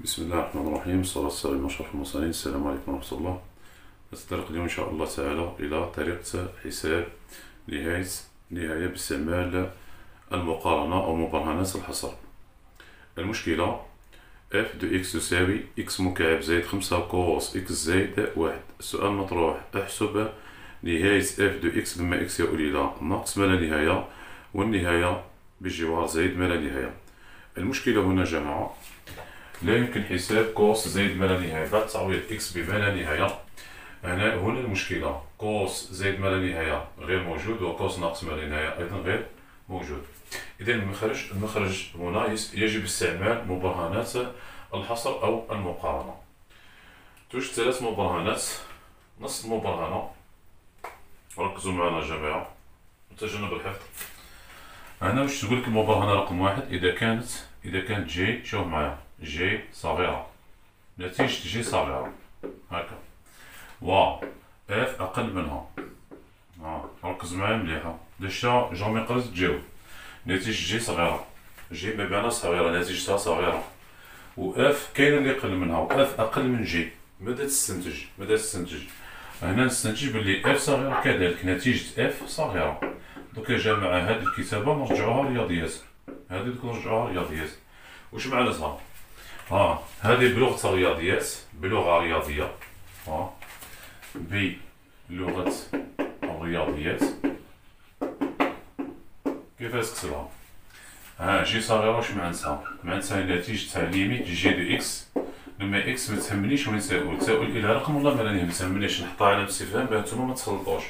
بسم الله الرحمن الرحيم، والصلاة والسلام على أشرف المرسلين. السلام عليكم ورحمة الله. نتطرق اليوم إن شاء الله تعالى إلى طريقة حساب نهاية باستعمال المقارنة أو مبرهنات الحصر. المشكلة f دو x تساوي x مكعب زائد 5 كوس x زائد 1. السؤال مطروح: احسب نهاية f دو x لما x يؤول إلى ناقص ما لا نهاية والنهاية بجوار زائد ما لا نهاية. المشكلة هنا جماعة لا يمكن حساب كوس زائد ما لا نهاية بعد تعويض x بما لا نهاية. هنا المشكلة كوس زائد ما لا نهاية غير موجود، وكوس ناقص ما لا نهاية أيضا غير موجود. إذا المخرج هنا يجب استعمال مبرهنات الحصر أو المقارنة. توجد 3 مبرهنات. نص المبرهنة، ركزوا معنا جماعة وتجنب الحفظ. هنا واش تقول لك المبرهنة رقم 1 إذا كانت جي، شوف معايا، جي صغيرة، نتيجة جي صغيرة هكا، و اف أقل منها. ركز معايا مليحة، دشا جامي قررت تجاوب. نتيجة جي صغيرة، جي مبانة صغيرة نتيجتها صغيرة، و اف كاين اللي أقل منها، و اف أقل من جي. ماذا تستنتج؟ هنا نستنتج بلي اف صغيرة كذلك نتيجة اف صغيرة. دوك يا جماعة هاد الكتابة نرجعوها رياضيات، واش معناتها؟ هذه بلغة الرياضيات، بلغة رياضية، بلغة الرياضيات كيفاش تكتبها؟ جي صغيرة واش معناتها؟ معناتها نتيجتها ليميت جي دو اكس لما اكس ما تهمنيش وين تساؤل الى رقم والله ما تهمنيش، نحطها علامة استفهام باه نتوما ما تخلطوش.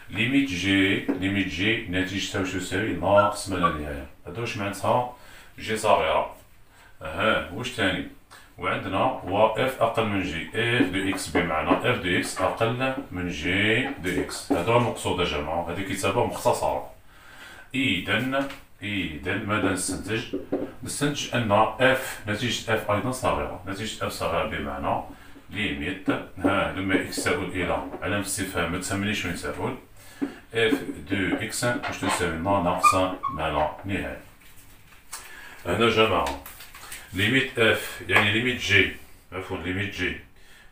ليميت جي نتيجتها واش تساوي؟ ناقص ما لا نهاية. هذا واش معناتها؟ جي صغيرة. واش تاني؟ وعندنا و اف أقل من جي، اف دو اكس بمعنى اف دو اكس أقل من جي دو اكس. هذا هو المقصود يا جماعة، هذه كتابة مختصرة. إذا ماذا نستنتج أن اف نتيجة اف أيضا صغيرة، نتيجة اف صغيرة بمعنى ليميت لما اكس تؤول إلى علامة استفهام ما تسمينيش وين تؤول، اف دو اكس واش تساوي ناقص ما لا نهاية. هنا جماعة ليميت اف يعني ليميت جي، ليميت جي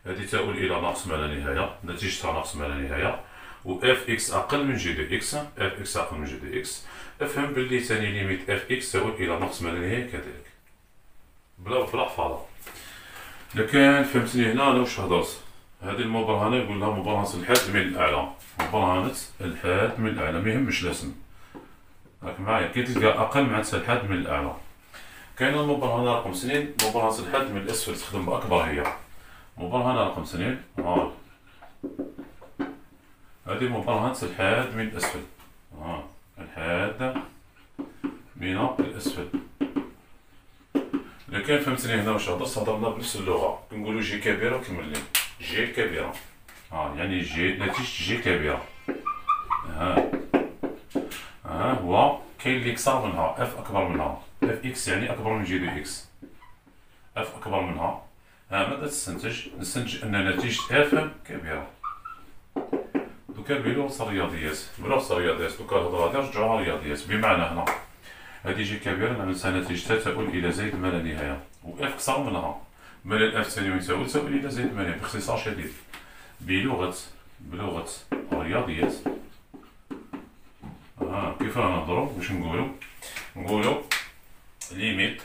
هذه تؤول إلى ناقص ما لا نهاية، نتيجتها ناقص ما لا نهاية، و اف اكس أقل من جي دو اكس، اف اكس أقل من جي دو اكس. افهم بلي ثاني ليميت اف اكس تؤول إلى ناقص ما لا نهاية كذلك، بلا حفاظة. لكن فهمتني هنا أنا واش هضرت؟ هذه المبرهنة يقول لها مبرهنة الحاد من الأعلى، مبرهنة الحاد من الأعلى، ميهمش الاسم، راك معايا. كي تلقى أقل معناتها الحاد من الأعلى. كاينه المبرهنة رقم 2 مبرهنة الحاد من الأسفل، تخدم بأكبر هي. مبرهنة رقم 2 هذه مبرهنة الحاد من الأسفل، الحاد من الأسفل. لكن فهمتني هنا واش هضرنا بنفس اللغة، كنقولو جي كبيرة كمل لي، جي كبيرة، يعني جي نتيجة جي كبيرة. هو كاين اللي كثر منها، اف أكبر منها، اف اكس يعني أكبر من جي دو اكس، اف أكبر منها. ماذا نستنتج أن نتيجة اف كبيرة. دوكا بلغة الرياضيات، دوكا الهضرة هادي نرجعوها رياضيات، بمعنى هنا هادي جي كبيرة معناتها نتيجتها تؤول إلى زائد ما لا نهاية، و اف كثر منها، مالا الاف ثاني وين تؤول إلى زائد ما لا نهاية. باختصار شديد بلغة الرياضيات كيف نهضرو؟ واش نقولو ليميت،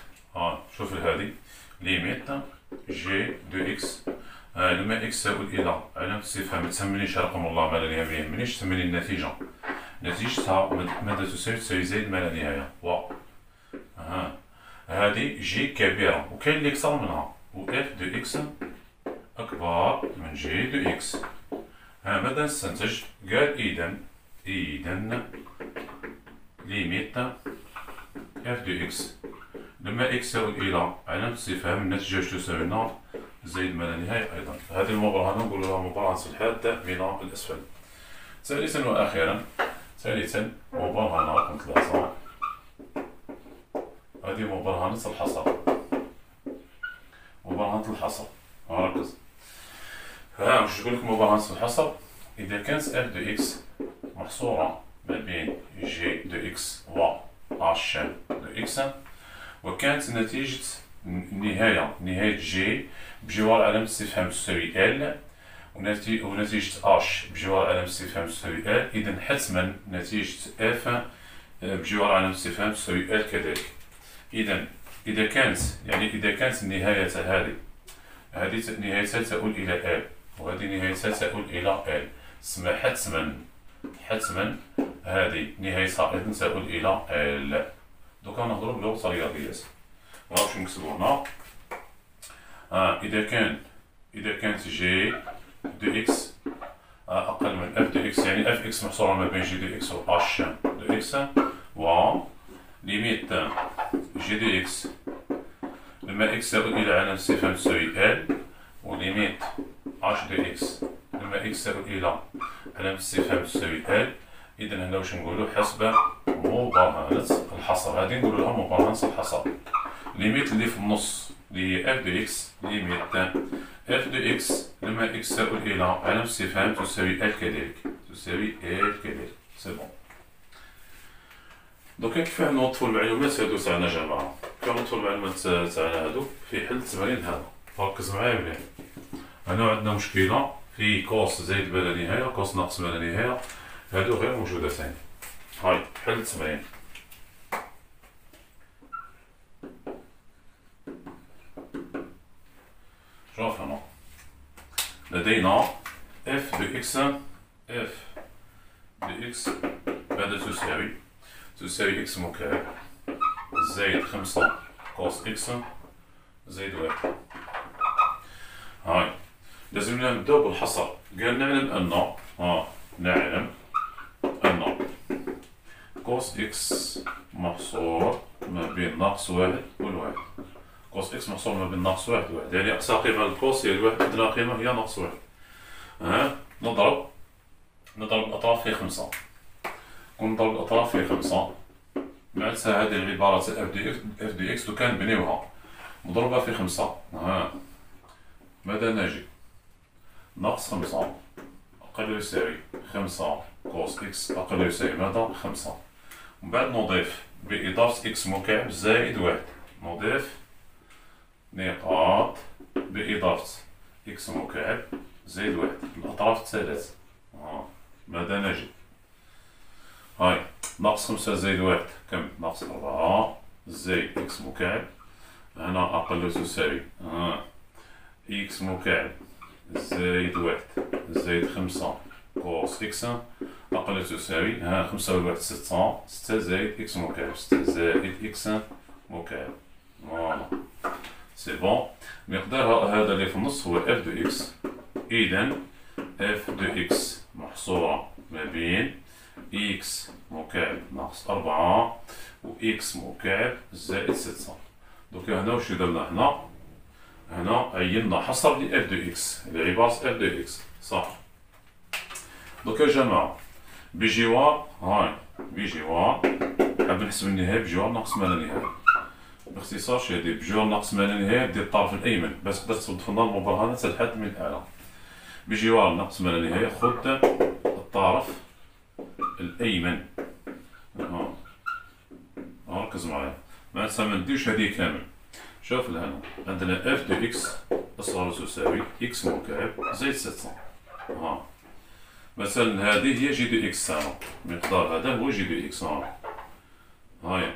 شوف هادي ليميت جي دو اكس لما اكس تؤول الى علامة استفهام ما تسمينيش رقم والله ما لا نهاية، ما يهمنيش، تسميني النتيجة، نتيجتها ماذا تساوي زائد ما لا نهاية، و هادي جي كبيرة وكاين اللي كثر منها، و اف دو اكس أكبر من جي دو اكس. ماذا نستنتج؟ قال إذا ليميت اف دو اكس لما اكس تؤول إلى علامة استفهام النتيجة تساوي زائد ما لا نهاية أيضا. هذه المبرهنة نقول لها مبرهنة الحاد من الأسفل. ثالثا وأخيرا، مبرهنة رقم 3 هذه مبرهنة الحصر. ركز، واش تقول لك مبرهنة الحصر؟ إذا كانت اف دو اكس محصورة ما بين جي دو اكس و اش دو اكس، وكانت نتيجة نهاية جي بجوار علامة استفهام تساوي ال، ونتيجة اش بجوار علامة استفهام تساوي ال، إذا حتما نتيجة اف بجوار علامة استفهام تساوي ال كذلك. إذا كانت النهاية هذه نهايتها تؤول إلى ال، وهذه نهايتها تؤول إلى ال، تسمى حتما هذه نهايتها أيضا تؤول إلى ال. دوكا نهضرو بلغة الرياضيات، نعرف شنو نكتبو هنا. إذا كانت جي دو إكس أقل من اف دو إكس، يعني اف إكس محصورة ما بين جي دو إكس و اش دو إكس، و ليميت جي دو إكس لما إكس تؤول إلى علامة استفهام تساوي ال، وليميت اش دو إكس لما إكس تؤول إلى علامة استفهام تساوي ال. إذا هنا واش نقولو؟ حسب مبرهنة الحصر، هادي نقولو لها مبرهنة الحصر. ليميت اللي في النص اللي هي اف دو إكس، ليميت اف دو إكس لما إكس تؤول إلى علامة استفهام تساوي ال كذلك، سي بون. دوكا كيفاه نوظفو المعلومات هادو تاعنا جماعة؟ كيفاه نوظفو المعلومات تاعنا هادو في حل التمرين هذا؟ ركز معايا مليح. هنا عندنا مشكلة في كوس زائد ما لا نهاية، كوس ناقص ما لا نهاية، هادو غير موجودتين. هاي حل التمرين. شوف هنا لدينا اف دو اكس، ماذا تساوي اكس مكعب زائد 5 كوس اكس زائد 1. هاي لازمنا نبداو بالحصر. قال نعلم أن كوس إكس محصور ما بين ناقص 1 والواحد. كوس إكس محصور ما بين ناقص 1 والواحد، يعني أقصى قيمة للكوس هي الواحد، أدنى قيمة هي ناقص 1. نضرب الأطراف في 5. كون نضرب الأطراف في 5 معناتها هذه العبارة تاع اف دي إكس دوكا نبنيوها مضروبة في 5. ماذا نجد؟ ناقص 5 أقل يساوي 5 كوس إكس أقل يساوي ماذا؟ 5. ومن بعد نضيف بإضافة إكس مكعب زائد 1، نضيف نقاط بإضافة إكس مكعب زائد 1 الأطراف الثلاث. ماذا نجد؟ هاي ناقص 5 زائد 1 كم؟ ناقص 4 زائد إكس مكعب، هنا أقل تساوي إكس مكعب زائد 1 زائد 5 كوس إكس أقل تساوي 5 و 1 6 زائد إكس مكعب، 6 زائد إكس مكعب. فوالا سي بون. مقدار هذا اللي في النص هو اف دو إكس. إذا اف دو إكس محصورة ما بين إكس مكعب ناقص 4 و إكس مكعب زائد 6. دوكا هنا واش درنا؟ هنا عينا حصر ل اف دو إكس، لعبارة اف دو إكس صح. دوكا جماعة بجوار حاب نحسب النهاية بجوار ناقص ما لا نهاية. باختصار شديد بجوار ناقص ما لا نهاية دير الطرف الأيمن باش تقدر توظف لنا المبرهنة حتى الحد من الأعلى. بجوار ناقص ما لا نهاية خذ الطرف الأيمن. ركز معايا معناتها ما نديرش هذه كامل. شوف لهنا عندنا اف دو إكس أصغر تساوي إكس مكعب زائد 6. مثلا هذه هي جي دو إكس تاعنا، المقدار هذا هو جي دو إكس. هاي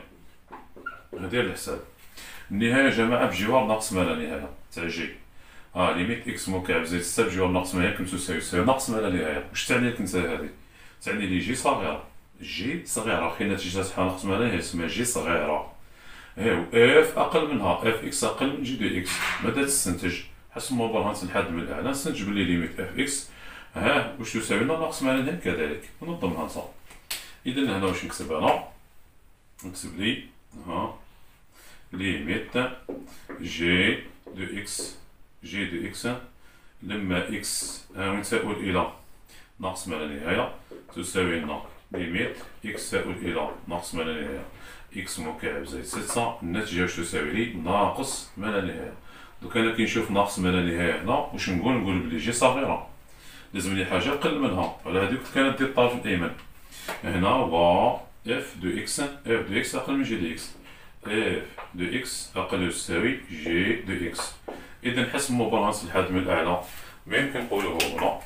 ندير الحساب. النهاية جماعة بجوار ناقص ما لا نهاية تاع جي. ليميت إكس مكعب زائد 6 بجوار ناقص ما لا نهاية كم تساوي ناقص ما لا نهاية. واش تعني لك انت هذه؟ تعني لي جي صغيرة، جي صغيرة حين نتيجة تاعها ناقص ما لا نهاية تسمى جي صغيرة. و اف أقل منها، اف إكس أقل من جي دو إكس. ماذا تستنتج؟ حسب مبرهنة الحد من الأعلى نستنتج بلي ليميت اف إكس واش تساوي لنا ناقص ما لا نهاية كذلك. ننظمها نتا. إذا هنا واش نكتب أنا؟ نكتب لي ليميت جي دو إكس لما إكس وين تؤول إلى ناقص ما لا نهاية تساوي لنا ليميت إكس تؤول إلى ناقص ما لا نهاية إكس مكعب زائد 6. النتيجة واش تساوي لي؟ ناقص ما لا نهاية. دوكا أنا كي نشوف ناقص ما لا نهاية هنا واش نقول بلي جي صغيرة، لازم لي حاجة أقل منها، على هاديك كانت دير الطرف الأيمن. هنا و اف دو إكس أقل من جي دو إكس. اف دو اكس أقل يساوي جي دو اكس. إذا حسب مبرهنة الحد من الأعلى ما يمكن نقولوه هنا.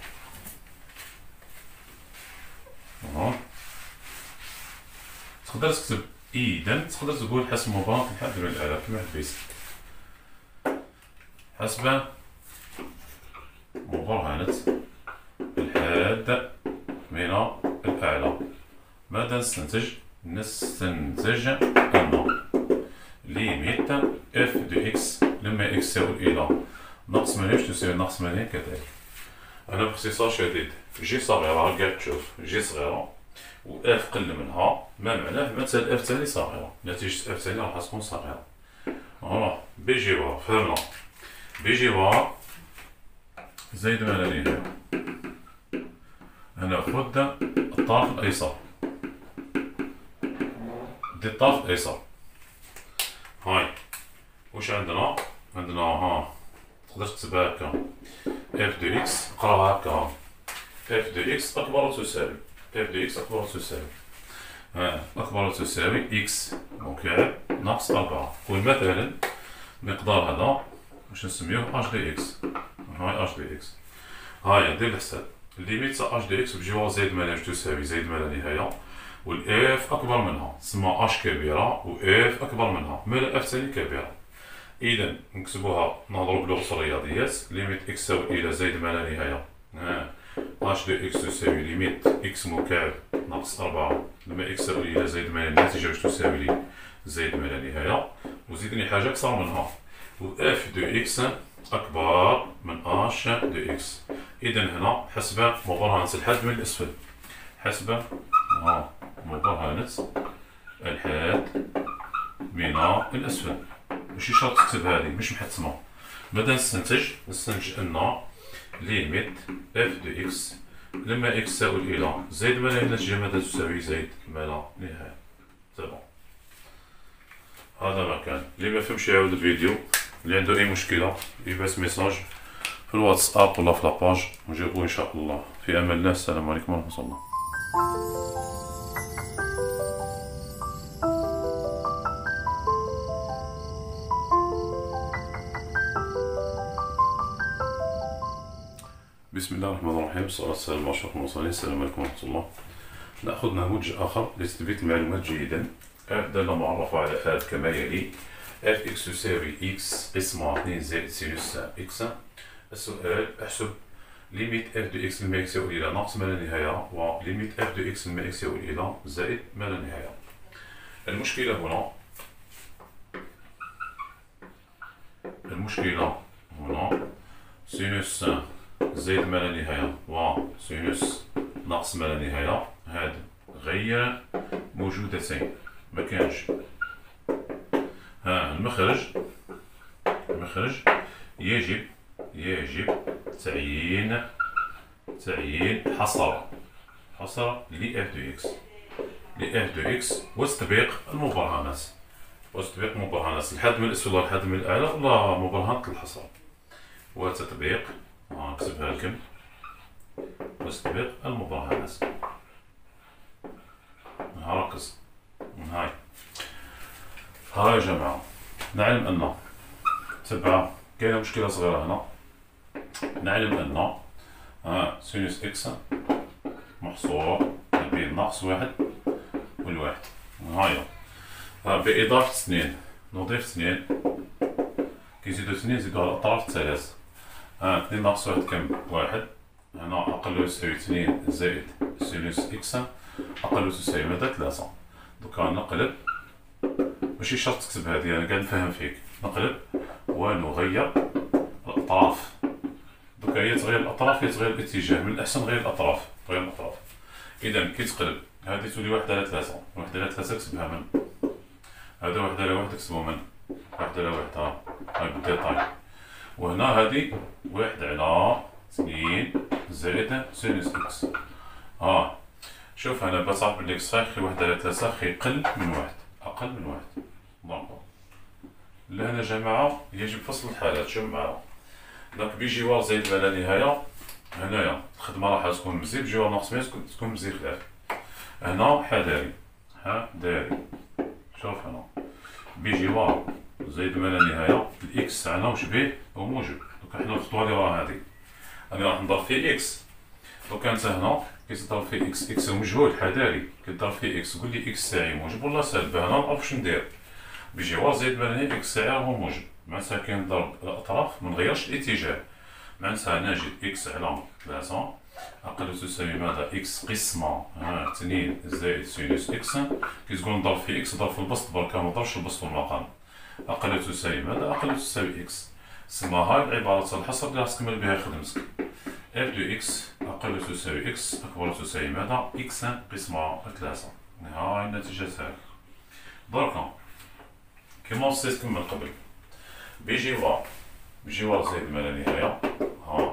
تقدر تكتب إذا تقدر تقول حسب مبرهنة الحد من الأعلى كما حبيت. حسب مبرهنة الحد من الأعلى ماذا نستنتج؟ نستنتج أن ليميت اف دو اكس لما اكس يساوي إلى ناقص 8 تساوي ناقص 8 كذلك. أنا باختصار شديد جي صغيرة قاعد تشوف جي صغيرة و اف قل منها، ما معناه مثلا اف تاني صغيرة، نتيجة اف تاني راح تكون صغيرة. فوالا بي جوار فهمنا، بي جوار زايد ما لا نهاية. أنا خد الطرف الأيسر، دي الطرف الأيسر. هاي واش عندنا؟ عندنا ها تقدر تكتبها هكا اف دو اكس، قراها هكا اف دو اكس أكبر أو تساوي، اف دو اكس أكبر أو تساوي أكبر أو تساوي اكس مكعب ناقص 4. ومثلا المقدار هذا واش نسميوه اش دي اكس. هاي اش دي اكس، هاي دير الحساب الليميت تاع اش دي اكس بجوار زائد ما لا تساوي زائد ما لا نهاية، والاف اكبر منها تسمى اش كبيره واف اكبر منها مالا اف ثاني كبيره. اذا نكتبوها نهضروا بلغه الرياضيات، ليميت اكس تساوي الى زائد ما لا نهايه اش دو اكس تساوي ليميت اكس مكعب ناقص 4 لما اكس تساوي الى زائد ما لا الناتجه واش تساوي لي زائد ما لا نهايه، وزيدني حاجه اكثر منها و اف دو اكس اكبر من اش دو اكس. اذا هنا حسب مبرهنة الحد من الاسفل، حسب مبرهنة الحاد من الأسفل. ماشي شرط تكتب هذه مش محتمة. ماذا نستنتج أن ليميت اف دو اكس لما اكس تساوي إلى زائد ما لا النتيجة ماذا تساوي زائد ما لا نهاية. تمام، هذا ما كان. اللي ما فهمش يعاود الفيديو، اللي عنده أي مشكلة يبعث ميساج في الواتساب ولا في لاباج ونجاوبو إن شاء الله. في أمان الله، السلام عليكم ورحمة الله. بسم الله الرحمن الرحيم، والصلاة والسلام على أشرف المرسلين. السلام عليكم ورحمة الله. نأخذ نموذج آخر لتثبيت المعلومات جيدا. اف دالة معرفة على اف كما يلي: اف اكس تساوي اكس قسمة 2 زائد سينوس اكس. السؤال: احسب ليميت اف دو اكس لما اكس يساوي إلى ناقص ما لا نهاية وليميت اف دو اكس لما اكس يساوي إلى زائد ما لا نهاية. المشكلة هنا سينوس زائد ما لا نهاية وسينوس ناقص ما لا نهاية هاد غير موجودتين، ما كانش. المخرج يجب تعيين حصر ل اف دو اكس وتطبيق المبرهنات الحد من الأسفل والحد من الأعلى ولا مبرهنة الحصر وتطبيق. نكتبها لكم: وتطبيق المبرهنات. ركز هاي يا جماعة. نعلم أن تبع كاينة مشكلة صغيرة هنا. نعلم أن سينوس إكس محصور بين ناقص 1 والواحد. هاي بإضافة 2 نضيف 2 كيزيدو 2 نزيدو على الأطراف 3. 2 ناقص 1 كم؟ 1. هنا أقل يساوي 2 زائد سينوس إكس أقل تساوي ماذا؟ 3. دوكا نقلب، ماشي شرط تكتب هذه، أنا قاعد نفهم فيك. نقلب ونغير الأطراف. دوكا هي تغير الأطراف هي تغير الاتجاه، من الأحسن غير الأطراف. إذا كي تقلب هذه تولي 1 على 3. 1 على 3 كتبها من هذا، 1 على 1 تكتبو من 1 على 1. هاي بالديتاي. وهنا هذه 1 على 2 زائد سينوس إكس. شوف أنا بتعرف بلي إكس خي 1 على 3 خي قل من 1، أقل من 1. دونك لهنا جماعة يجب فصل الحالات. شوف معايا، دونك بجوار زائد ما لا نهاية هنايا الخدمة راح تكون مزي، بجوار ناقص 100 تكون مزي خلاف. هنا حذاري. شوف هنا بجوار زائد ما لا نهاية الإكس تاعنا واش به هو موجب. دوكا حنا الخطوة اللي راها هادي، أنا راح نضرب في إكس. دوكا أنت هنا كتضرب في إكس، إكس هو مجهول حذاري، كتضرب في إكس قول لي إكس تاعي موجب ولا سالب. هنا نعرف واش ندير، بجوار زائد ما لا نهاية إكس تاعي راهو موجب، معناتها كي نضرب الأطراف منغيرش الاتجاه، معناتها نجد إكس على 3 أقل تساوي ماذا؟ إكس قسمة 2 زائد سينوس إكس. كي تقول نضرب في إكس ضرب في البسط بركا منضربش البسط في المقام. أقل تساوي ماذا؟ أقل تساوي إكس. سما هاي العبارة الحصر اللي راح تكمل بها خدمتك. اف دو إكس أقل تساوي إكس أكبر تساوي ماذا؟ إكس قسمة 3. هاي النتيجة تاعك. دركا كيما وصيتكم من قبل بجوار زائد ما لا نهاية، ها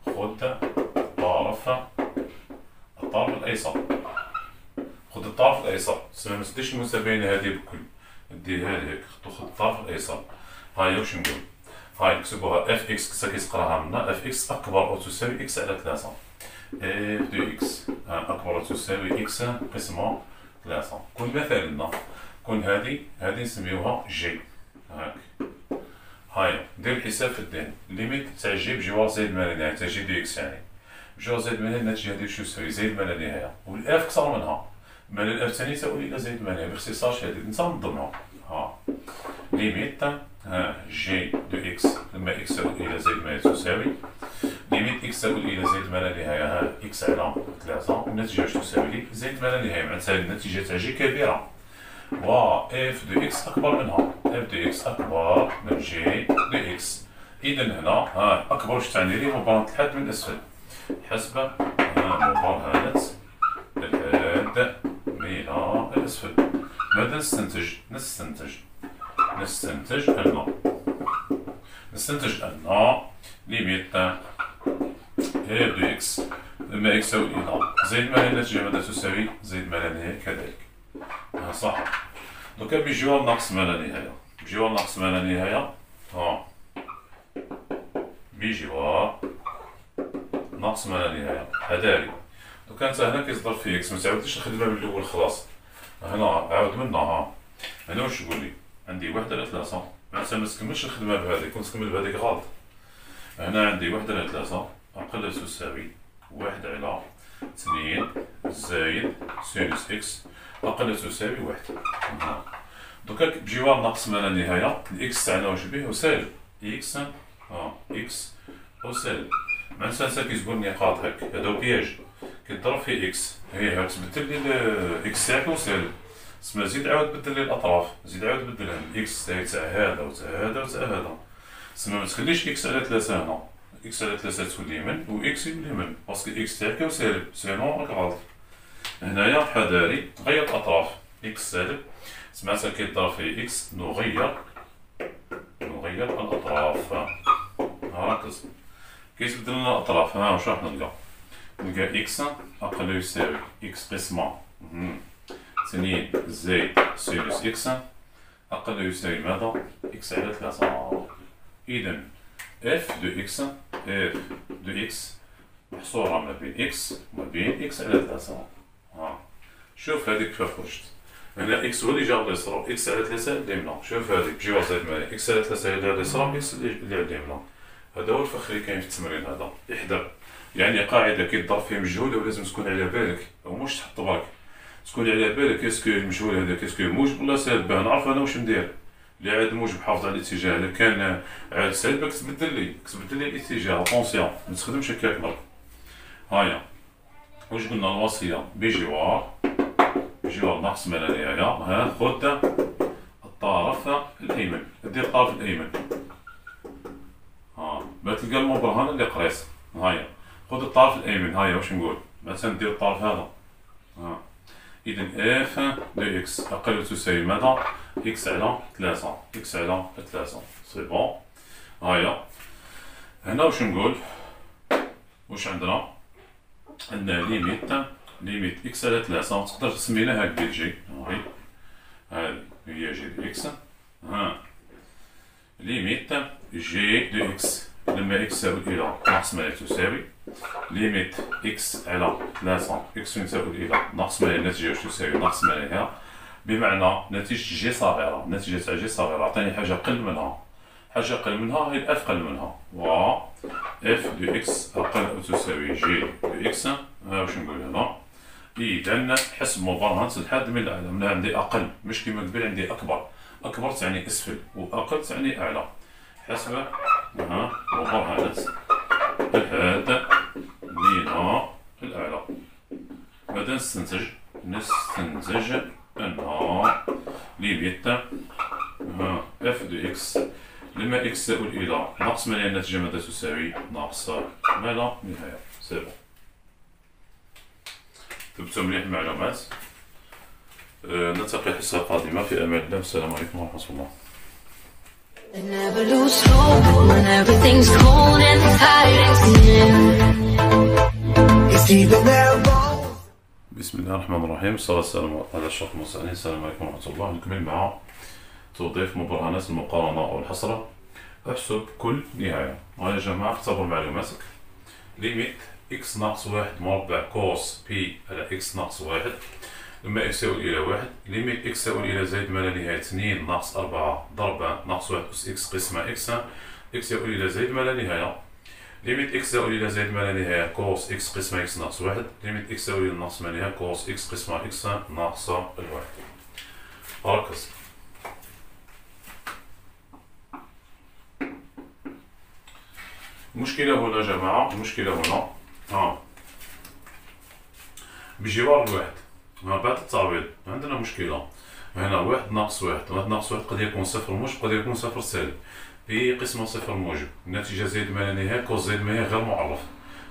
خذ الطرف الأيسر، خذ الطرف الأيسر، تسمى متديش المتباينة هذه بكل، دير هذه هيك، خذ الطرف الأيسر. هاي واش نقول؟ هاي نكتبوها اف اكس كسا كيتقراها منا، اف اكس أكبر أو تساوي اكس على 3. اف دو اكس أكبر أو تساوي اكس قسمة 3. كون مثال لنا، كون هذه نسميوها جي، هاك. هاي دير الحساب في الذهن، ليميت تاع جي بجوار زائد ما لا نهاية تاع جي دو اكس يعني. بجوار زائد ما لا نهاية الناتج هذه واش يساوي؟ زائد ما لا نهاية، والاف كثر منها، مال الاف ثاني تؤول إلى زائد ما لا نهاية باختصار شديد، نتا نضمها. ها ليميت جي دو اكس لما اكس تؤول إلى زائد ما لا تساوي ليميت اكس تؤول إلى زائد ما لا نهاية اكس على 3، والنتيجة واش تساوي لي؟ زائد ما لا نهاية، معناتها النتيجة تاع جي كبيرة، و اف دو اكس أكبر منها، اف دو اكس أكبر من جي دو اكس. إذا هنا أكبر واش تعني لي؟ مبارنة الحاد من الأسفل، حسب مبارنة الحاد من الأسفل. ماذا نستنتج؟ نستنتج أن ليميت اف دو اكس لما اكس تؤول إلى زائد ما لا النتيجة ماذا تساوي؟ زائد ما لا نهاية كذلك. صح. دوكا بجوار ناقص ما لا نهاية، بجوار ناقص ما لا نهاية، بجوار ناقص ما لا نهاية حذاري. دوكا انت هنا كتضرب في اكس، متعاودش الخدمة من الأول خلاص، هنا عاود منا. هنا واش تقول لي؟ عندي 1 على 3، معناتها متكملش الخدمة بهذيك، كنت تكمل بهذيك غلط. هنا عندي 1 على 3 أقل تساوي 1 على 2 زائد سينوس إكس أقل تساوي 1. دوكا بجوار ناقص ما لا نهاية الإكس تاعنا واش به؟ هو سالب إكس، إكس هو سالب، معناتها انت كي تقول نقاط هاك هذا بياج، كتضرب في إكس هي هاك تبدل لي الإكس تاعك هو سالب، تسمى زيد عاود بدل لي الأطراف، زيد عاود بدلهم، الإكس تاع هذا وتاع هذا وتاع هذا، تسمى متخليش إكس على 3 هنا، إكس على 3 تولي من وإكس يولي من، باسكو إكس تاعك هو سالب، سينون راك غلط. هنايا حذاري تغير الأطراف، إكس سالب، سمعتها كيضرب في إكس نغير الأطراف. ركز كي تبدل لنا الأطراف، واش راح نلقى؟ نلقى إكس أقل يساوي إكس قسمة 2 زائد سينوس إكس أقل يساوي ماذا؟ إكس على 3. إذا اف دو إكس محصورة ما بين إكس وما بين إكس على 3. شوف هذيك كيفاش خرجت، هنا إكس هو اللي جا على اليسار، إكس على 3 اللي يمنى. شوف هذيك بجوار زائد ما لا إكس على 3 اللي على اليسار، إكس اللي على اليمنى. هذا هو الفخ اللي كاين في التمرين هذا، احذر. يعني قاعدة كي تضرب فيه مجهول ولازم تكون على بالك، ومش تحط برك، تكون على بالك كيسكو المجهول هذا كيسكو موجب ولا سالب، باه نعرف أنا واش ندير. اللي عاد موجب حافظ على الاتجاه، إلا كان عاد سالب كتبدل لي الاتجاه، اتونسيون ما تخدمش هكاك برك. هايا واش قلنا الوصية؟ بجوار ناقص ما لا نهاية، خذ الطرف الأيمن، دير الطرف الأيمن، باه تلقى المبرهنة اللي قريت. هايا خذ الطرف الأيمن، هايا واش نقول؟ مثلا ندير الطرف هذا، إذا اف دو إكس أقل تساوي ماذا؟ إكس على 3، إكس على 3، سي بون. هايا هنا واش نقول؟ واش عندنا؟ عندنا ليميت إكس على 3، تقدر تسمينا هاك جي، هاذي هي جي دو إكس، ليميت جي دو إكس لما إكس تؤول إلى ناقص ما لا تساوي ليميت إكس على 3 إكس تؤول إلى ناقص ما لا، النتيجة واش تساوي؟ ناقص ما لا نهاية، بمعنى نتيجة جي صغيرة، نتيجة تاع جي صغيرة عطيني حاجة قل منها، حاجة قل منها هي الاف قل منها، و اف دو اكس أقل أو تساوي جي دو اكس. واش نقول هنا؟ إذا حسب مبرهنة الحد من الأعلى، من عندي أقل مش كيما قبل عندي أكبر، أكبر تعني أسفل وأقل تعني أعلى، حسب مبرهنة الحد من الأعلى. ماذا نستنتج؟ نستنتج أن ليميت اف دو اكس لما اكس يؤول إلى ناقص ما لا النتيجة ماذا تساوي؟ ناقص ما لا نهاية. سي بون. ثبتوا مليح المعلومات. نلتقي الحصة القادمة في أمان الله. السلام عليكم ورحمة الله. Never lose hope when everything's cold and tight. بسم الله الرحمن الرحيم. الصلاة والسلام على أشرف المرسلين. السلام عليكم ورحمة الله. نكمل مع توظيف مبرهنات المقارنة أو الحصرة. احسب كل نهاية. يا جماعة اختبروا معلوماتك. ليميت إكس ناقص واحد مربع كوس بي على إكس ناقص واحد لما إكس يؤول إلى واحد. ليميت إكس يؤول إلى زائد ما لا نهاية 2 ناقص 4 ضرب ناقص واحد أس إكس قسمة إكس. إكس يؤول إلى زائد ما لا نهاية. ليميت إكس يؤول إلى زائد ما لا نهاية كوس إكس قسمة إكس ناقص واحد. ليميت إكس يؤول إلى ناقص ما لا نهاية كوس إكس قسمة إكس ناقص الواحد. ركز. المشكلة هنا يا جماعة، المشكلة هنا بجوار الواحد بعد التعويض عندنا مشكلة. هنا واحد ناقص واحد، واحد ناقص واحد قد يكون صفر موجب قد يكون صفر سالب. بي قسمة صفر موجب النتيجة زائد ما لا نهاية كوس زائد ما هي غير معرف،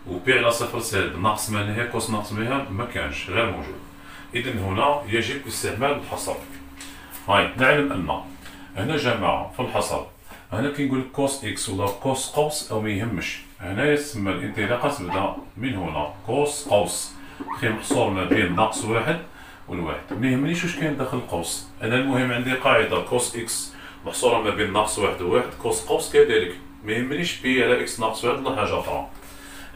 وبي على صفر سالب ناقص ما لا نهاية كوس ناقص ما هي ما كانش غير موجود. إذا هنا يجب استعمال الحصر. هاي نعلم أن هنا جماعة في الحصر هنا كنقول كوس إكس ولا كوس قوس أو ما يهمش. هنا يسمى الانطلاقة تبدا من هنا كوس قوس خي محصور ما بين ناقص واحد والواحد. ما يهمنيش واش كاين داخل القوس، أنا المهم عندي قاعدة كوس إكس محصورة ما بين ناقص واحد وواحد، كوس قوس كذلك ما يهمنيش بي على إكس ناقص واحد ولا حاجة أخرى.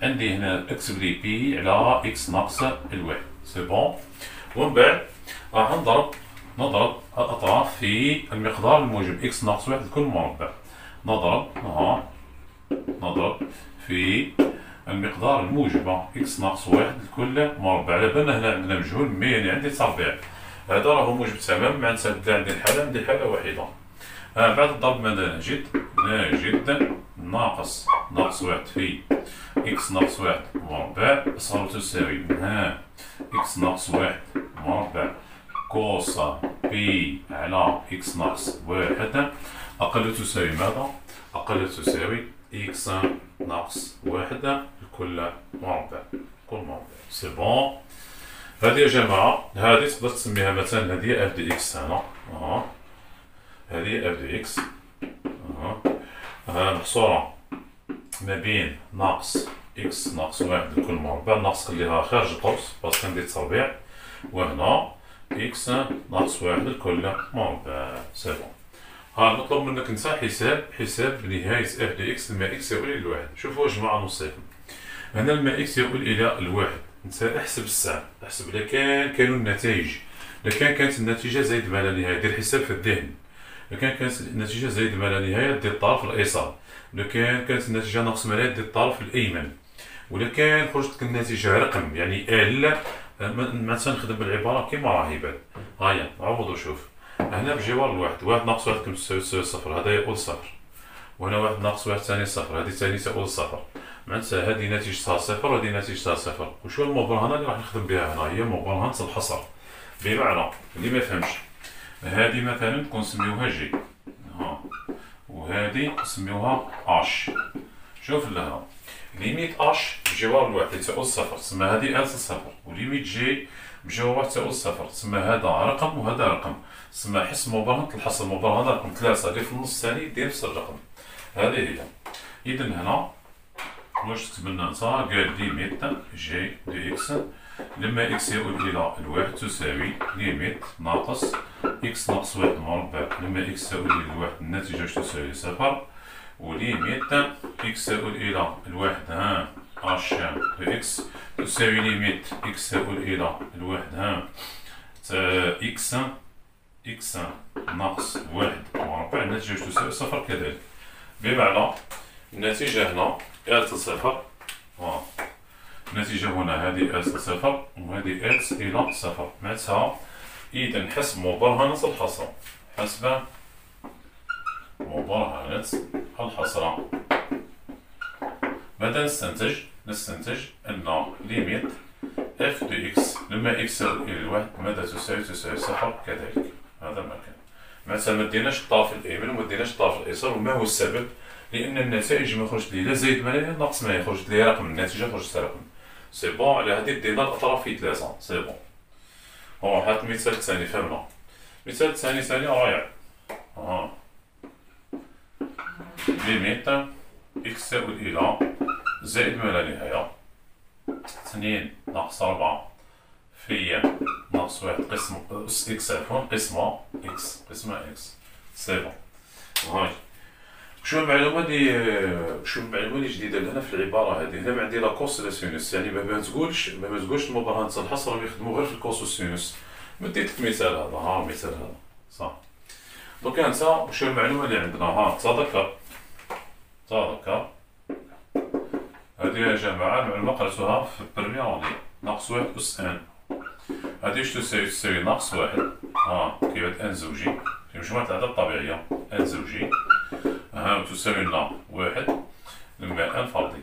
عندي هنا اكتب لي بي على إكس ناقص الواحد. سي بون. ومن بعد راح نضرب الأطراف في المقدار الموجب إكس ناقص واحد لكل مربع. نضرب في المقدار الموجبة إكس ناقص واحد لكل مربع. على بالنا هنا عندنا مجهول مي يعني عندي تربيع، هذا راهو موجب تمام. مع نبدا عندي حالة واحدة. بعد الضرب ماذا نجد؟ نجد ناقص واحد في إكس ناقص واحد مربع صار تساوي إكس ناقص واحد مربع كوس بي على إكس ناقص واحد أقل تساوي ماذا؟ أقل تساوي إكس ناقص واحد لكل مربع. سي بون. هذه يا جماعة هذه تقدر تسميها مثلا هذه اف دي إكس. هنا هذه اف دي إكس محصورة ما بين ناقص إكس ناقص واحد لكل مربع. ناقص خليها خارج القوس باسكو ندير تربيع، وهنا إكس ناقص واحد لكل مربع. سي بون. مطلوب منك انت حساب نهاية اف دي اكس لما اكس يؤول الى الواحد. شوفوا يا جماعة نوصيكم هنا لما اكس يؤول الى الواحد انت احسب الساعة، احسب اذا كانوا النتائج، اذا كانت النتيجة زايد ما لا نهاية دير حساب في الذهن. اذا كانت النتيجة زايد ما لا نهاية دير الطرف الايسر، اذا كانت النتيجة ناقص ما لا دير الطرف الايمن، ولا كان خرجت لك النتيجة رقم يعني مثلا نخدم بالعبارة كيما راهي بعد. هيا عوض وشوف. هنا بجوار الواحد، واحد ناقص واحد كم تساوي صفر، هذا يؤول صفر. وهنا واحد ناقص واحد ثاني صفر، هذه ثاني تؤول صفر. معناتها هذه نتيجتها صفر وهذه نتيجتها صفر. وشو المبرهنة اللي راح نخدم بها هنا؟ هي مبرهنة الحصر. بمعنى اللي ما فهمش هذه مثلا تكون نسميوها جي، وهذه نسميوها اش. شوف لها ليميت اش بجوار الواحد تؤول صفر تسمى هذه صفر، وليميت جي بجوار واحد تؤول صفر تسمى هذا رقم وهذا رقم. تسمى حسب مبرهنة الحصر. مبرهنة رقم 3 اللي في النص الثاني دير نفس الرقم. هذه هي. إذا هنا واش تكتب لنا انت؟ قال ليميت جي دي اكس لما اكس يؤول الى الواحد تساوي ليميت ناقص اكس ناقص واحد مربع لما اكس يؤول الى الواحد النتيجة تساوي صفر، وليميت اكس يؤول الى الواحد اش دو اكس تساوي ليميت اكس يؤول الى الواحد اكس إكس ناقص 1 النتيجة تساوي صفر كذلك، بمعنى النتيجة هنا إكس صفر، النتيجة هنا هذه إكس صفر وهذه إكس إلى صفر، معناتها إذا حسب مبرهنة الحصر، حسب مبرهنة الحصر ماذا نستنتج أن ليميت اف دو إكس لما إكس إلى الواحد ماذا تساوي صفر كذلك. هذا ما كان، معناتها ما ديناش الطرف الأيمن وما ديناش الطرف الأيسر. وما هو السبب؟ لأن النتائج ما خرجت لي لا زايد ما لا ناقص ما، خرجت لي رقم، النتيجة خرجت رقم. سي بون، على هذه دينا الأطراف في 3 سي بون. هات المثال الثاني، فهمنا المثال الثاني رائع. ليميت إكس تساوي إلى زائد ما لا نهاية 2 ناقص 4 في ناقص 1 قسم أس إكس، عفوا قسمة إكس سي بون. هاي شو المعلومة اللي جديدة لهنا في العبارة هذه؟ هنا عندي لاكوس ولا سينوس، يعني ما تقولش المبرهنة الحصر راهم يخدموا غير في الكوس والسينوس. مديتك مثال هذا، مثال هذا صح. دونك انت شو المعلومة اللي عندنا؟ تذكر هذه يا جماعة المعلومة قرأتوها في البرميير ناقص 1 أس ان. هذه واش تساوي ناقص 1 كيبعد ان زوجي في مجموعة الأعداد الطبيعية، ان زوجي تساوي لنا 1 لما ان فردي،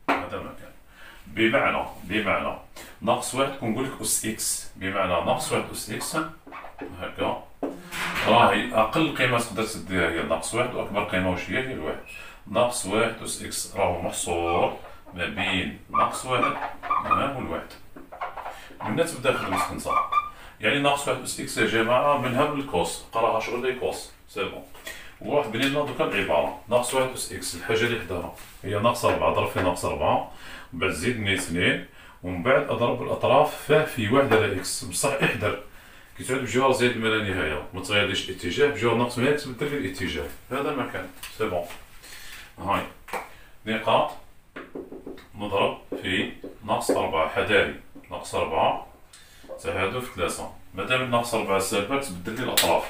هذا ما كان. بمعنى ناقص 1 كنقول لك أس إكس، بمعنى ناقص 1 أس إكس هكا راهي أقل قيمة تقدر تديها هي ناقص 1 وأكبر قيمة واش هي الواحد. ناقص 1 أس إكس راهو محصور ما بين ناقص 1 والواحد. من تبدا خدمة انت، يعني ناقص 1 أس إكس يا جماعة منها من الكوس، قراها شغل لي كوس سي بون. وراح بني لنا دوكا العبارة ناقص 1 أس إكس، الحاجة اللي حداها هي ناقص 4 ضرب في ناقص 4، ومن بعد زيدني 2، ومن بعد أضرب الأطراف في 1 على إكس. بصح احذر كي تعود بجوار زائد ما لا نهاية ما تغيرليش الاتجاه، بجوار ناقص ما تبدل في الاتجاه، هذا المكان سي بون. هاي نقاط نضرب في ناقص 4 حذاري، ناقص 4 تهادف 3، مادام ناقص 4 سالبة تبدل لي الأطراف.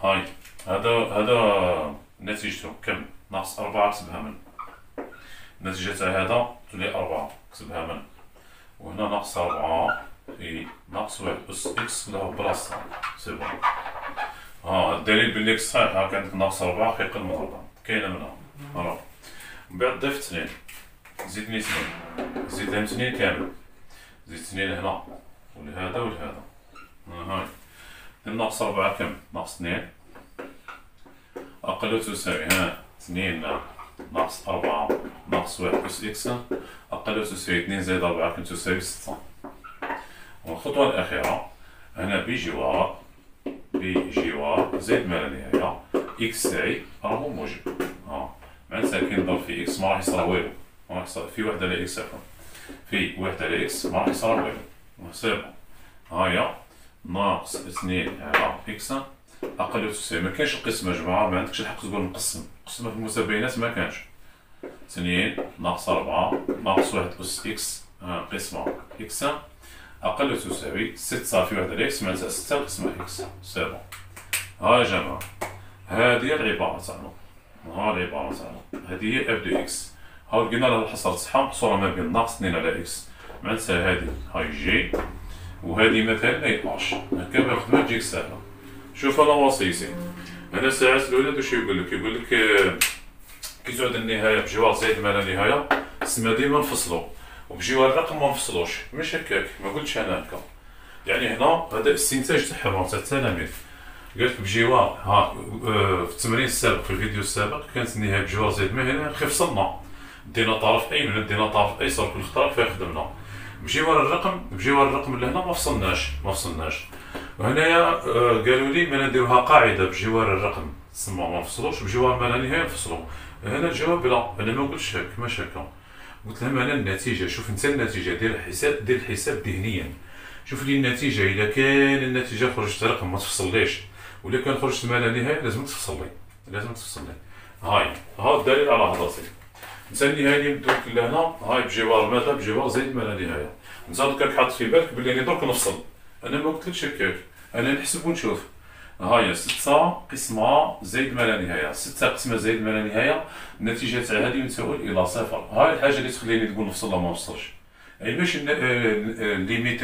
هاي هذا نتيجته كم؟ ناقص 4 كتبها من النتيجة تاع هذا تولي 4 كتبها من، وهنا ناقص 4 في ناقص 1 أس إكس له بلاصة سي بون. الدليل بلي صحيح، هاك عندك ناقص 4 كيقل من 4 كاينة منها. من بعد ضيف 2 زيدني 2 زيدهم 2 كامل، زيد 2 هنا ولهذا ولهذا. هاي ناقص 4 كم؟ ناقص 2 أقل تساوي 2 ناقص 4 ناقص 1 أس إكس أقل تساوي 2 زائد 4 كم تساوي 6. والخطوة الأخيرة هنا بجوار زائد ما لا نهاية إكس تاعي راهو موجب. معناتها كي نضرب في إكس ما راح يصرى والو، ما راح يصرى في 1 على إكس، في 1 على إكس ما راح يصرى والو سي بون. هاهي ناقص 2 على إكس أقل تساوي، ما كاينش القسمة يا جماعة، ما عندكش الحق تقول نقسم، قسمة في المتباينات ما كانش. 2 ناقص 4 ناقص 1 أس إكس قسمة إكس أقل تساوي 6 صافي 1 على إكس، معناتها 6 قسمة إكس سي بون. ها يا جماعة هذه هي العبارة تاعنا، هذه هي اف دو إكس. ها لقينا لها الحصر تاعها محصورة ما بين ناقص 2 على إكس، معناتها هذه هاي جي وهذه مثلا ما يطلعش هكا ما الخدمة تجيك سهلة. شوف أنا واصيسي هنا الساعات الأولى واش يقول لك كي تعود النهاية بجوار زائد ما لا نهاية تسمى ديما نفصلو، وبجوار الرقم ما نفصلوش، مش هكاك ما قلتش أنا هكا. يعني هنا هذا الاستنتاج تاعهم تاع التلاميذ، قالت بجوار في التمرين السابق في الفيديو السابق كانت النهاية بجوار زائد ما هنا خي فصلنا، دينا طرف أيمن دينا طرف أيسر كل خطرة فيها خدمنا. بجوار الرقم اللي هنا ما فصلناش. وهنايا قالوا لي ما نديروها قاعدة بجوار الرقم تسمى ما نفصلوش، بجوار ما لا نهاية نفصلو. هنا الجواب لا، أنا ما قلتش هاك ماش هكا، قلت لهم أنا النتيجة، شوف انت النتيجة دير الحساب ذهنيا، شوف لي النتيجة إذا كان النتيجة خرجت رقم ما تفصليش، ولا كان خرجت ما لا نهاية لازم تفصل لي. هاي الدليل على هضرتي. انت النهاية اللي مدوك لهنا هاي بجوار ماذا؟ بجوار زائد ما لا نهاية. انت درك حاط في بالك بلي راني درك نفصل، انا ما قلتلكش هكاك، انا نحسب ونشوف. هاهي 6 قسمة زائد ما لا نهاية، 6 قسمة زائد ما لا نهاية، النتيجة تاع هذه تساوي إلى صفر. هاي الحاجة اللي تخليني تقول نفصل ولا ما نفصلش. أي باش ليميت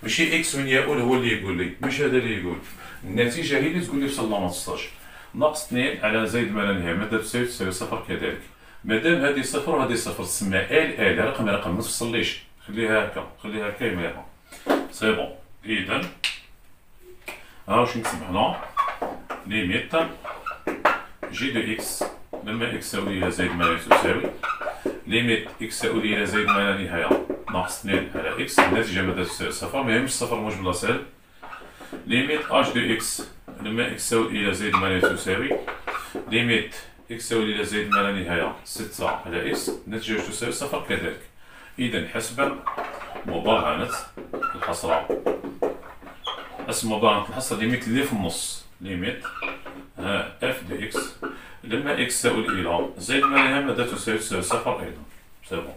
ماشي إكس من يقول هو اللي يقول لي، مش هذا اللي يقول. النتيجة هي اللي تقول لي فصل ولا ما تفصلش. ناقص 2 على زائد ما لا نهاية، مادام تساوي صفر كذلك. مادام هذه صفر وهذه صفر تسمى ال رقم ما تفصليش، خليها هكا، خليها هكا يميها. سي بون. إذا ها واش نكتب هنا؟ ليميت جي دو إكس لما إكس تساوي إلى زائد ما لا تساوي، ليميت إكس تساوي إلى زائد ما لا نهاية ناقص 2 على إكس، النتيجة مادام تساوي صفر، ميهمش صفر موجب لا سالب. ليميت اش دو إكس لما إكس تساوي إلى زائد ما لا تساوي، ليميت إكس تساوي إلى زائد ما لا نهاية 6 على إكس، النتيجة تساوي صفر كذلك. إذا حسب مبرهنة الحصرة، حسب مبرهنة الحصرة ليميت اللي في النص، ليميت اف دو إكس لما إكس تساوي إلى زائد ما لا نهاية مادام تساوي صفر أيضا. سي بون.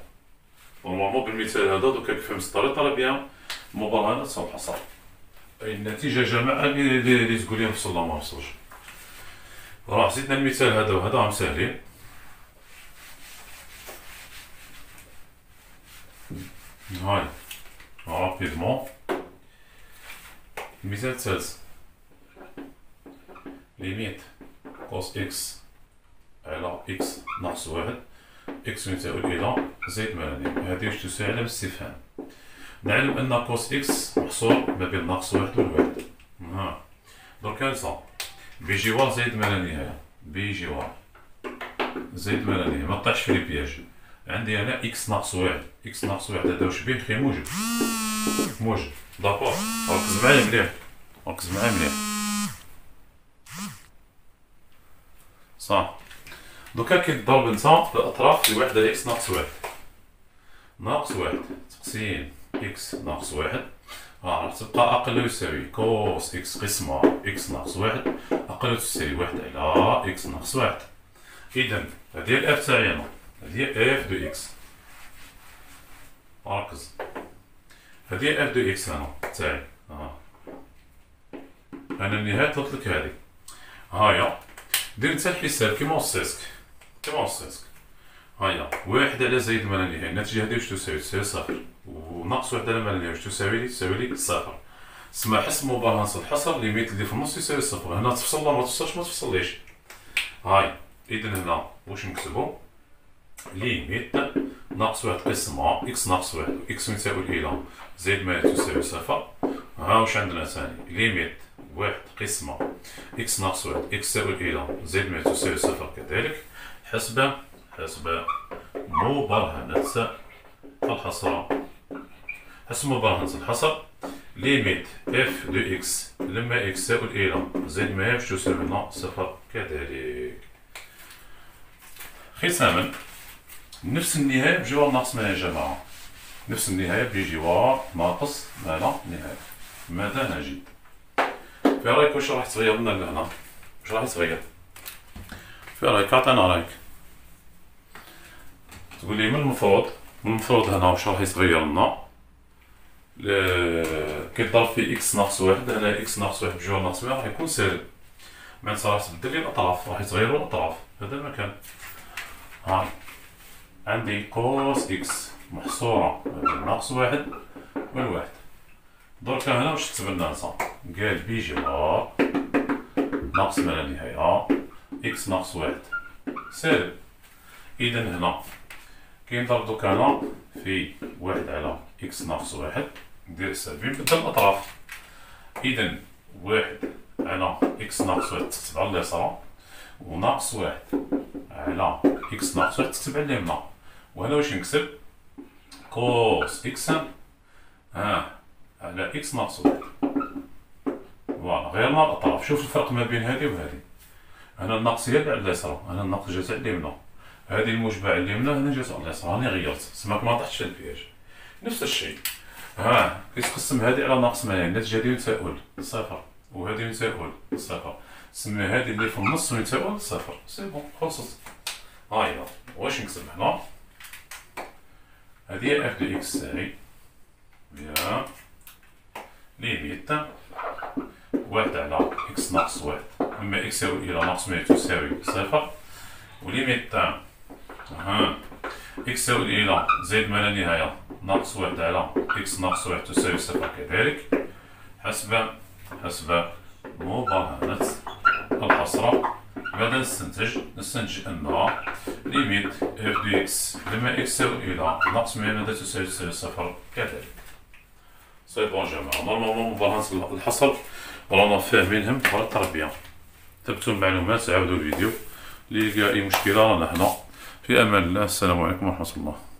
نورمالمون بالمثال هذا دوكا كيفاش طرا بها مبرهنة الحصرة. أي النتيجة جماعة اللي تقول لي نفصل ولا ما نفصلش. راه زدنا المثال هذا وهذا راهم ساهلين. هاي رابيدمون المثال الثالث، ليميت كوس إكس على إكس ناقص واحد، إكس يساوي إلى زائد ما لا نهاية، هذه واش تساوي علامة استفهام. نعلم أن كوس إكس محصور ما بين ناقص واحد والواحد. دركا نسا بجوار زائد ما لا نهاية، بجوار زائد ما لا نهاية، ما طيحش في البياج. عندي أنا إكس ناقص واحد، إكس ناقص واحد هذا واش بيه؟ خي موجب، موجب. داكور، ركز معايا مليح، ركز معايا مليح. صح. دوكا كيتضرب نتا في الأطراف في وحدة إكس ناقص واحد، ناقص واحد تقسيم إكس ناقص واحد، راح تبقى أقل أو يساوي كوس إكس قسمة إكس ناقص واحد أقل أو تساوي واحد على إكس ناقص واحد. إذا هذه الإف تاعي أنا، هذه إف دو إكس، ركز، هذه إف دو إكس أنا تاعي. أنا النهاية طلبتلك هذه، هايا دير نتا الحساب كيما وصيتك، كيما وصيتك. هايا واحد على زائد ما لا نهاية، النتيجة هذه واش تساوي؟ تساوي صفر، وناقص واحد على ما لا نهاية واش تساوي لي؟ تساوي لي صفر. تسمى حسب مبرهنة الحصر ليميت اللي في النص يساوي صفر. هنا تفصل ولا ما تفصلش؟ ما تفصليش. هاي إذا هنا واش نكتبو؟ ليميت ناقص واحد قسمة إكس ناقص واحد، إكس يساوي إلى زائد ما تساوي صفر. ها واش عندنا ثاني؟ ليميت واحد قسمة إكس ناقص واحد، إكس تساوي إلى زائد ما تساوي صفر كذلك، حسب مبرهنة الحصر. حسب مبرهنة الحصر ليميت اف دو إكس لما إكس تساوي إلى زائد ما واش تساوي لنا صفر كذلك. ختاما نفس النهاية بجوار ناقص ما يا جماعة، نفس النهاية بجوار ناقص ما لا نهاية. ماذا نجد؟ في رايك واش راح تغير لنا لهنا؟ واش راح يتغير؟ في رايك عطينا رايك. تقول لي من المفروض هنا واش راح يتغير لنا؟ كيضرب في إكس ناقص واحد، هنا إكس ناقص واحد بجوار ناقص ما راح يكون سالب، معناتها راح تبدل لي الأطراف، راح يتغيروا الأطراف، هذا المكان. هاي عندي كوس إكس محصورة ما بين ناقص واحد والواحد. دركا هنا واش كتب لنا نتا؟ قال بجوار ناقص ما لا نهاية إكس ناقص واحد سالب. إذا هنا كينضرب دوكا هنا في واحد على إكس ناقص واحد، ندير سالبين نبدل الأطراف. إذا واحد على إكس ناقص واحد تكتب على اليسار، وناقص واحد على إكس ناقص واحد تكتب على اليمنى. وهنا واش نكتب؟ كوس إكس على إكس ناقص واحد. فوالا غيرنا الأطراف. شوف الفرق ما بين هذه وهذه، هنا الناقص هي على اليسار، هنا الناقص جات على اليمنى، هذه الموجبة على اليمنى، هنا جات على اليسار، راني غيرت، سماك ما طحتش في البياج. نفس الشيء، كيتقسم هذه على ناقص ما، النتيجة هذه تساوي صفر، وهذه تساوي صفر، سمي هذه اللي في النص تساوي صفر. سي بون خلصت. هاهي واش نكتب هنا؟ هذه اف دو إكس تاعي، بيان ليميت واحد على إكس ناقص واحد، مما إكس يساوي إلى ناقص ما تساوي صفر، وليميت إكس يساوي إلى زائد ما لا نهاية ناقص واحد على إكس ناقص واحد تساوي صفر كذلك، حسب مبرهنة الحصر. ماذا نستنتج أن ليميت اف دو إكس لما إكس يساوي إلى ناقص ما ماذا تساوي صفر كذلك. سي بون جماعة، نورمالمون مبرهنة الحصر رانا فاهمينهم على التربية. ثبتوا المعلومات، عاودوا الفيديو، اللي لقى أي مشكلة رانا حنا في أمان الله. السلام عليكم ورحمة الله.